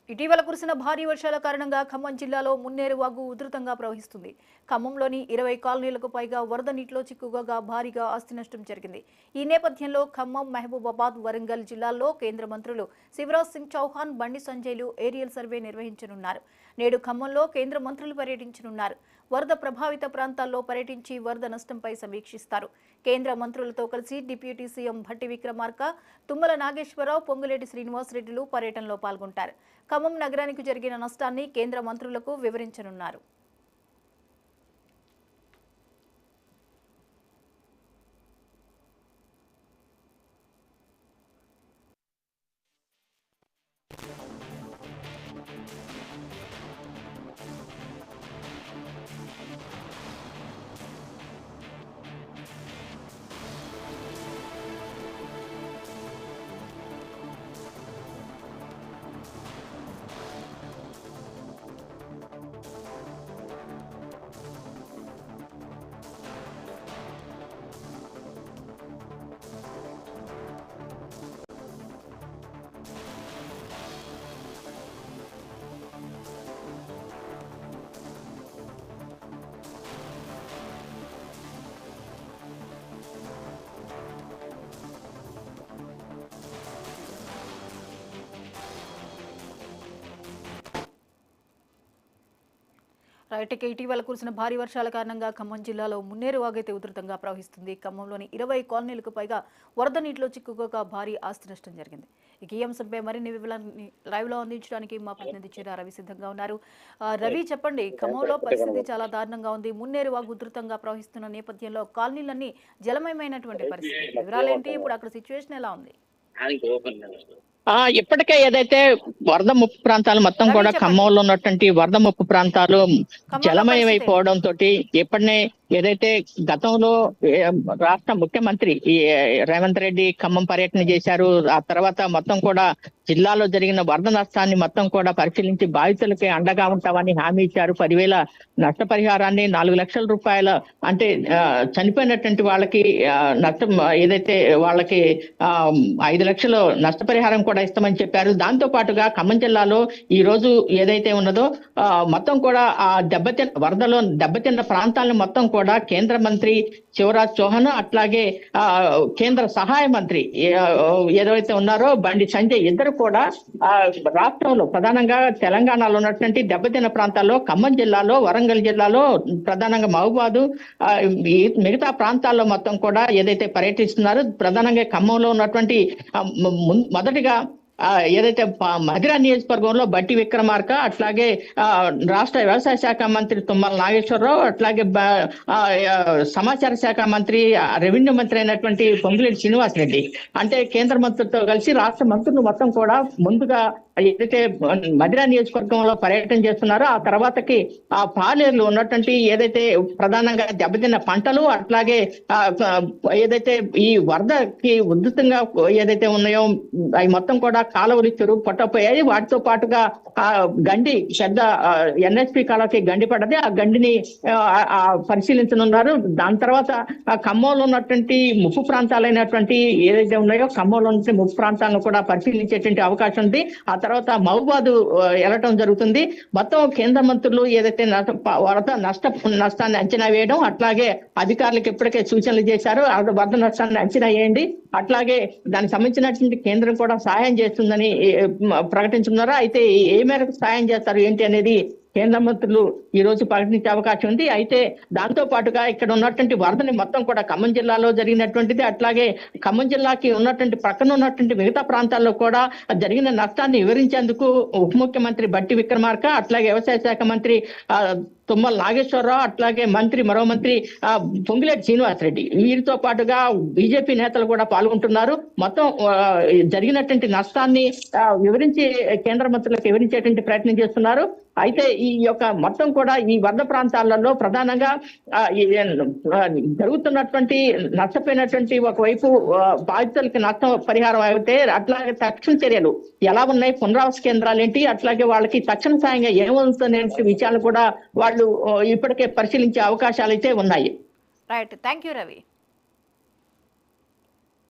ఇటీవల కురిసిన భారీ వర్షాల కారణంగా ఖమ్మం జిల్లాలో మున్నేరు వాగు ఉధృతంగా ప్రవహిస్తుంది. ఖమ్మంలోని 20 కాలనీలకు పైగా వరద నీటిలో చిక్కుకోగా భారీగా ఆస్తి నష్టం జరిగింది. ఈ నేపథ్యంలో ఖమ్మం, మహబూబాబాద్, వరంగల్ జిల్లాల్లో కేంద్ర మంత్రులు శివరాజ్ సింగ్ చౌహాన్, బండి సంజయ్లు ఏరియల్ సర్వే నిర్వహించనున్నారు. నేడు ఖమ్మంలో కేంద్ర మంత్రులు పర్యటించనున్నారు. వరద ప్రభావిత ప్రాంతాల్లో పర్యటించి వరద నష్టంపై సమీక్షిస్తారు. కేంద్ర మంత్రులతో కలిసి డిప్యూటీ సీఎం భట్టి విక్రమార్క, తుమ్మల నాగేశ్వరరావు, పొంగులేటి శ్రీనివాసరెడ్డిలు పర్యటనలో పాల్గొంటారు. ఖమ్మం నగరానికి జరిగిన నష్టాన్ని కేంద్ర మంత్రులకు వివరించనున్నారు. రైట్కి ఇటీవల కురిసిన భారీ వర్షాల కారణంగా ఖమ్మం జిల్లాలో మున్నేరు వాగైతే ఉధృతంగా ప్రవహిస్తుంది. ఖమ్మంలోని 20 కాలనీలకు పైగా వరద నీటిలో చిక్కుకోగా భారీ ఆస్తి నష్టం జరిగింది. ఈ అంశంపై మరిన్ని వివరాలని లైవ్లో అందించడానికి మా ప్రతినిధి చిరా రవి సిద్ధంగా ఉన్నారు. రవి, చెప్పండి, ఖమ్మంలో పరిస్థితి చాలా దారుణంగా ఉంది. మున్నేరు వాగు ఉధృతంగా ప్రవహిస్తున్న నేపథ్యంలో కాలనీలన్నీ జలమయమైనటువంటి పరిస్థితి. వివరాలేంటి? ఇప్పుడు అక్కడ సిచ్యువేషన్ ఎలా ఉంది? ఇప్పటికే ఏదైతే వరద ముప్పు ప్రాంతాలు మొత్తం కూడా ఖమ్మంలో ఉన్నటువంటి వరద ముప్పు ప్రాంతాలు జలమయమైపోవడం తోటి ఇప్పటినే ఏదైతే గతంలో రాష్ట్ర ముఖ్యమంత్రి రేవంత్ రెడ్డి ఖమ్మం పర్యటన చేశారు. ఆ తర్వాత మొత్తం కూడా జిల్లాలో జరిగిన వరద నష్టాన్ని మొత్తం కూడా పరిశీలించి బాధితులకి అండగా ఉంటామని హామీ ఇచ్చారు. 10,000 నష్టపరిహారాన్ని, 4 లక్షల రూపాయల అంటే చనిపోయినటువంటి వాళ్ళకి నష్టం ఏదైతే వాళ్ళకి 5 లక్షలు నష్టపరిహారం కూడా ఇస్తామని చెప్పారు. దాంతో పాటుగా ఖమ్మం జిల్లాలో ఈ రోజు ఏదైతే ఉన్నదో మొత్తం కూడా ఆ వరదలో దెబ్బతిన్న ప్రాంతాలను మొత్తం కూడా కేంద్ర మంత్రి శివరాజ్ చౌహాన్, అట్లాగే కేంద్ర సహాయ మంత్రి ఏదైతే ఉన్నారో బండి సంజయ్ ఇద్దరు కూడా రాష్ట్రంలో ప్రధానంగా తెలంగాణలో ఉన్నటువంటి దెబ్బతిన్న ప్రాంతాల్లో ఖమ్మం జిల్లాలో, వరంగల్ జిల్లాలో, ప్రధానంగా మహబూబాబాద్, మిగతా ప్రాంతాల్లో మొత్తం కూడా ఏదైతే పర్యటిస్తున్నారో ప్రధానంగా ఖమ్మంలో ఉన్నటువంటి మొదటిగా ఏదైతే మధిర నియోజకవర్గంలో బట్టి విక్రమార్క, అట్లాగే రాష్ట్ర వ్యవసాయ శాఖ మంత్రి తుమ్మల నాగేశ్వరరావు, అట్లాగే సమాచార శాఖ మంత్రి, రెవెన్యూ మంత్రి అయినటువంటి పొంగులేటి శ్రీనివాసరెడ్డి అంటే కేంద్ర మంత్రులతో కలిసి రాష్ట్ర మంత్రులు మొత్తం కూడా ముందుగా ఏదైతే మధిర నియోజకవర్గంలో పర్యటన చేస్తున్నారో ఆ తర్వాతకి ఆ పాలేరులో ఉన్నటువంటి ఏదైతే ప్రధానంగా దెబ్బతిన్న పంటలు, అట్లాగే ఏదైతే ఈ వరదకి ఉధృతంగా ఏదైతే ఉన్నాయో అవి మొత్తం కూడా కాలువలు చెరువు పట్టపోయాయి. వాటితో పాటుగా ఆ గండి పెద్ద ఎన్ఎస్పి కాలువకి గండి పడ్డది. ఆ గండిని పరిశీలించనున్నారు. దాని తర్వాత ఖమ్మంలో ఉన్నటువంటి ముప్పు ప్రాంతాలైనటువంటి ఏదైతే ఉన్నాయో ఖమ్మంలో ఉన్న ముప్పు ప్రాంతాలను కూడా పరిశీలించేటువంటి అవకాశం ఉంది. ఆ తర్వాత మహబూబాబాద్ వెళ్ళటం జరుగుతుంది. మొత్తం కేంద్ర మంత్రులు ఏదైతే వరద నష్టాన్ని అంచనా వేయడం, అట్లాగే అధికారులకు ఇప్పటికే సూచనలు చేశారు. వరద నష్టాన్ని అంచనా వేయండి, అట్లాగే దానికి సంబంధించినటువంటి కేంద్రం కూడా సహాయం చేస్తుందని ప్రకటించుకున్నారు. అయితే ఏ మేరకు సహాయం చేస్తారు ఏంటి అనేది కేంద్ర మంత్రులు ఈ రోజు ప్రకటించే అవకాశం ఉంది. అయితే దాంతో పాటుగా ఇక్కడ ఉన్నటువంటి వరదని మొత్తం కూడా ఖమ్మం జిల్లాలో జరిగినటువంటిది, అట్లాగే ఖమ్మం జిల్లాకి ఉన్నటువంటి పక్కన ఉన్నటువంటి మిగతా ప్రాంతాల్లో కూడా జరిగిన నష్టాన్ని వివరించేందుకు ఉప ముఖ్యమంత్రి బట్టి విక్రమార్క, అట్లాగే వ్యవసాయ శాఖ మంత్రి తుమ్మల నాగేశ్వరరావు, అట్లాగే మరో మంత్రి పొంగులేటి శ్రీనివాసరెడ్డి, వీరితో పాటుగా బీజేపీ నేతలు కూడా పాల్గొంటున్నారు. మొత్తం జరిగినటువంటి నష్టాన్ని వివరించి కేంద్ర మంత్రులకు వివరించేటువంటి ప్రయత్నం చేస్తున్నారు. అయితే ఈ యొక్క మొత్తం కూడా ఈ వరద ప్రాంతాలలో ప్రధానంగా జరుగుతున్నటువంటి నష్టపోయినటువంటి ఒకవైపు బాధితులకి నష్టం పరిహారం అయితే అట్లాగే తక్షణ చర్యలు ఎలా ఉన్నాయి, పునరావాస కేంద్రాలు ఏంటి, అట్లాగే వాళ్ళకి తక్షణ సాయంగా ఏమవుతున్న విషయాలు కూడా వాళ్ళు ఇప్పటికే పరిశీలించే అవకాశాలు అయితే ఉన్నాయి. Right, thank you Ravi.